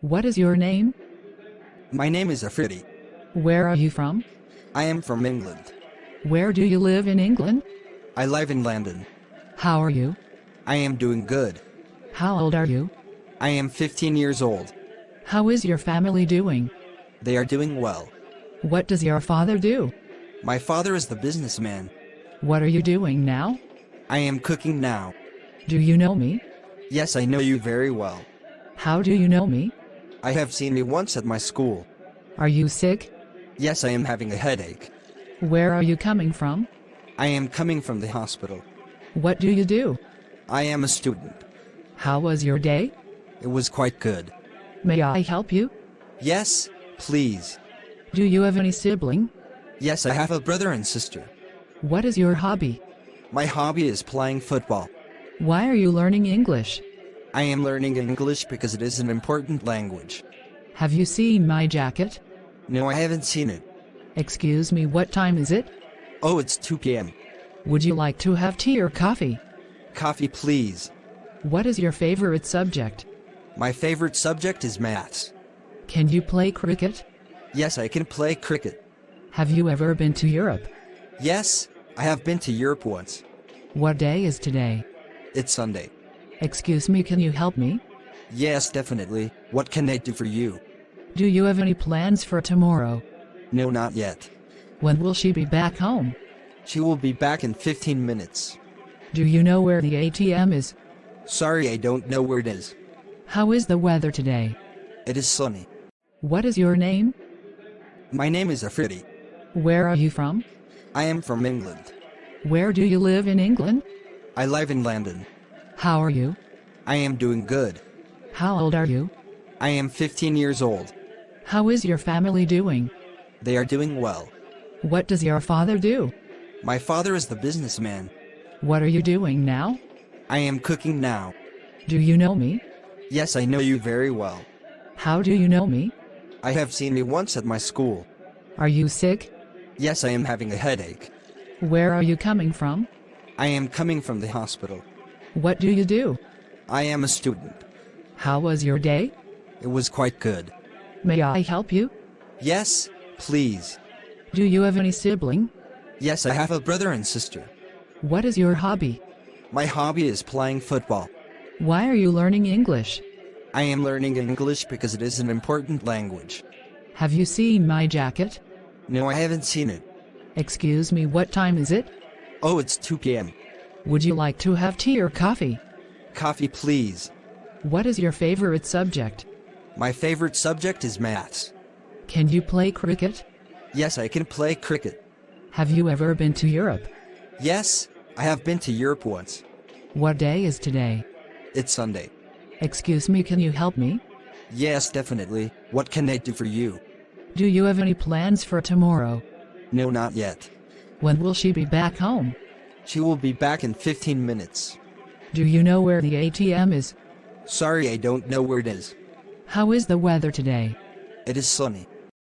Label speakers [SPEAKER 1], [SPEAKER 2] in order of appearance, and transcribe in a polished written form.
[SPEAKER 1] What is your name?
[SPEAKER 2] My name is Afridi.
[SPEAKER 1] Where are you from?
[SPEAKER 2] I am from England.
[SPEAKER 1] Where do you live in England?
[SPEAKER 2] I live in London.
[SPEAKER 1] How are you?
[SPEAKER 2] I am doing good.
[SPEAKER 1] How old are you?
[SPEAKER 2] I am 15 years old.
[SPEAKER 1] How is your family doing?
[SPEAKER 2] They are doing well.
[SPEAKER 1] What does your father do?
[SPEAKER 2] My father is the businessman.
[SPEAKER 1] What are you doing now?
[SPEAKER 2] I am cooking now.
[SPEAKER 1] Do you know me?
[SPEAKER 2] Yes, I know you very well.
[SPEAKER 1] How do you know me?
[SPEAKER 2] I have seen you once at my school.
[SPEAKER 1] Are you sick?
[SPEAKER 2] Yes, I am having a headache.
[SPEAKER 1] Where are you coming from?
[SPEAKER 2] I am coming from the hospital.
[SPEAKER 1] What do you do?
[SPEAKER 2] I am a student.
[SPEAKER 1] How was your day?
[SPEAKER 2] It was quite good.
[SPEAKER 1] May I help you?
[SPEAKER 2] Yes, please.
[SPEAKER 1] Do you have any sibling?
[SPEAKER 2] Yes, I have a brother and sister.
[SPEAKER 1] What is your hobby?
[SPEAKER 2] My hobby is playing football.
[SPEAKER 1] Why are you learning English?
[SPEAKER 2] I am learning English because it is an important language.
[SPEAKER 1] Have you seen my jacket?
[SPEAKER 2] No, I haven't seen it.
[SPEAKER 1] Excuse me, what time is it?
[SPEAKER 2] Oh, it's 2 p.m.
[SPEAKER 1] Would you like to have tea or coffee?
[SPEAKER 2] Coffee, please.
[SPEAKER 1] What is your favorite subject?
[SPEAKER 2] My favorite subject is maths.
[SPEAKER 1] Can you play cricket?
[SPEAKER 2] Yes, I can play cricket.
[SPEAKER 1] Have you ever been to Europe?
[SPEAKER 2] Yes, I have been to Europe once.
[SPEAKER 1] What day is today?
[SPEAKER 2] It's Sunday.
[SPEAKER 1] Excuse me, can you help me?
[SPEAKER 2] Yes, definitely. What can I do for you?
[SPEAKER 1] Do you have any plans for tomorrow?
[SPEAKER 2] No, not yet.
[SPEAKER 1] When will she be back home?
[SPEAKER 2] She will be back in 15 minutes.
[SPEAKER 1] Do you know where the ATM is?
[SPEAKER 2] Sorry, I don't know where it is.
[SPEAKER 1] How is the weather today?
[SPEAKER 2] It is sunny.
[SPEAKER 1] What is your name?
[SPEAKER 2] My name is Afridi.
[SPEAKER 1] Where are you from?
[SPEAKER 2] I am from England.
[SPEAKER 1] Where do you live in England?
[SPEAKER 2] I live in London.
[SPEAKER 1] How are you?
[SPEAKER 2] I am doing good.
[SPEAKER 1] How old are you?
[SPEAKER 2] I am 15 years old.
[SPEAKER 1] How is your family doing?
[SPEAKER 2] They are doing well.
[SPEAKER 1] What does your father do?
[SPEAKER 2] My father is the businessman.
[SPEAKER 1] What are you doing now?
[SPEAKER 2] I am cooking now.
[SPEAKER 1] Do you know me?
[SPEAKER 2] Yes, I know you very well.
[SPEAKER 1] How do you know me?
[SPEAKER 2] I have seen you once at my school.
[SPEAKER 1] Are you sick?
[SPEAKER 2] Yes, I am having a headache.
[SPEAKER 1] Where are you coming from?
[SPEAKER 2] I am coming from the hospital.
[SPEAKER 1] What do you do?
[SPEAKER 2] I am a student.
[SPEAKER 1] How was your day?
[SPEAKER 2] It was quite good.
[SPEAKER 1] May I help you?
[SPEAKER 2] Yes, please.
[SPEAKER 1] Do you have any sibling?
[SPEAKER 2] Yes, I have a brother and sister.
[SPEAKER 1] What is your hobby?
[SPEAKER 2] My hobby is playing football.
[SPEAKER 1] Why are you learning English?
[SPEAKER 2] I am learning English because it is an important language.
[SPEAKER 1] Have you seen my jacket?
[SPEAKER 2] No, I haven't seen it.
[SPEAKER 1] Excuse me, what time is it?
[SPEAKER 2] Oh, it's 2 p.m.
[SPEAKER 1] Would you like to have tea or coffee?
[SPEAKER 2] Coffee, please.
[SPEAKER 1] What is your favorite subject?
[SPEAKER 2] My favorite subject is maths.
[SPEAKER 1] Can you play cricket?
[SPEAKER 2] Yes, I can play cricket.
[SPEAKER 1] Have you ever been to Europe?
[SPEAKER 2] Yes, I have been to Europe once.
[SPEAKER 1] What day is today?
[SPEAKER 2] It's Sunday.
[SPEAKER 1] Excuse me, can you help me?
[SPEAKER 2] Yes, definitely. What can I do for you?
[SPEAKER 1] Do you have any plans for tomorrow?
[SPEAKER 2] No, not yet.
[SPEAKER 1] When will she be back home?
[SPEAKER 2] She will be back in 15 minutes.
[SPEAKER 1] Do you know where the ATM is?
[SPEAKER 2] Sorry, I don't know where it is.
[SPEAKER 1] How is the weather today?
[SPEAKER 2] It is sunny.